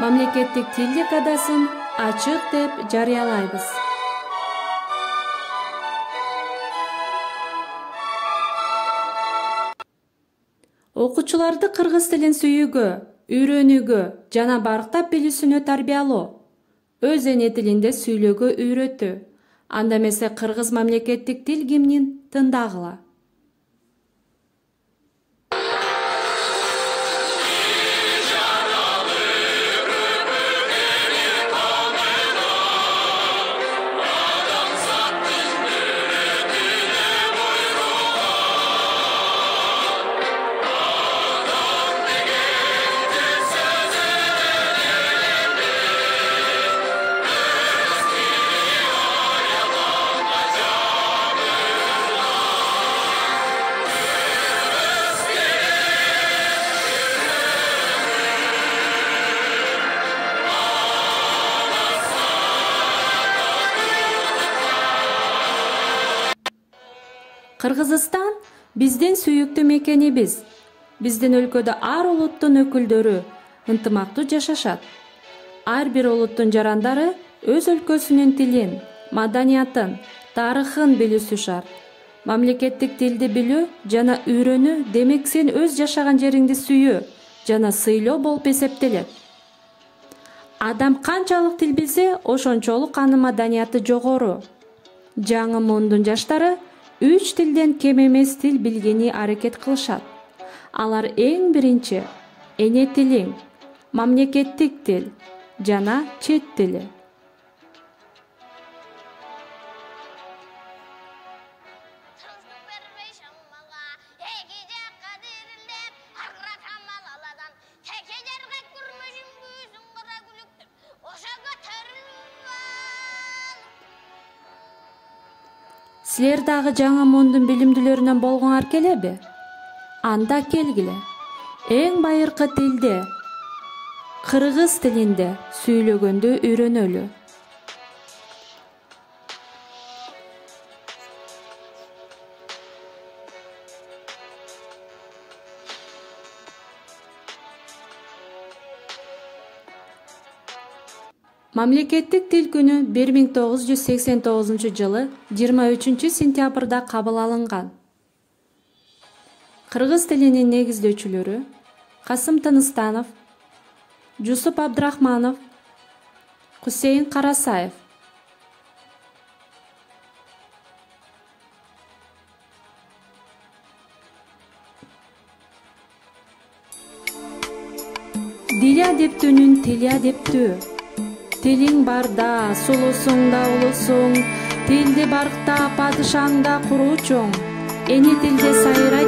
мамлекеттик тилдик адасын ачык деп жарыялайбыз. Окуучуларды кыргыз тилин сүйүүгө, үйрөнүүгө жана барктап билүүсүнө тарбиялоо, өз эне тилинде сүйлөөгө үйрөтүү. Анда эмесе кыргыз мамлекеттик тил гимнин тыңдагыла. Кыргызстан биздин сүйүктүү мекенибиз. Биздин өлкөдө ар улуттун өкүлдөрү ынтымактуу жашашат. Ар бир улуттун жарандары өз өлкөсүнүн тилин, маданиятын, тарыхын билүүсү шарт. Мамлекеттик тилди билүү жана үйрөнүү демек сен өз жашаган жериңди сүйүү жана сыйлоо болуп эсептелет. Адам канчалык тил билсе, ошончолук анын маданияты жогору. Жаңы мундун жаштары 3 тилден кем эмес тил билгени аракет кылышат. Алар эң биринчи эне тилиң, мамлекеттик тил жана чет тили. Силер дагы жаңы мундун билимдүүлөрүнөн болгоңар келеби? Анда келгиле. Эң байыркы тилде, кыргыз тилинде сүйлөгөндү үйрөнөлү. Мамлекеттик тил күнү 1989 жылы 23 сентябрда кабыл алынган. Кыргыз тилинин негиздөөчүлөрү Касым Тыныстанов, Жусуп Абдрахманов, Хусейин Карасаев. Дили адептүүнүн тили адептүү. Тилиң барда, сулусуң да улусуң, тилди баркта падышаң да куруу чоң. Эне тилде сайрай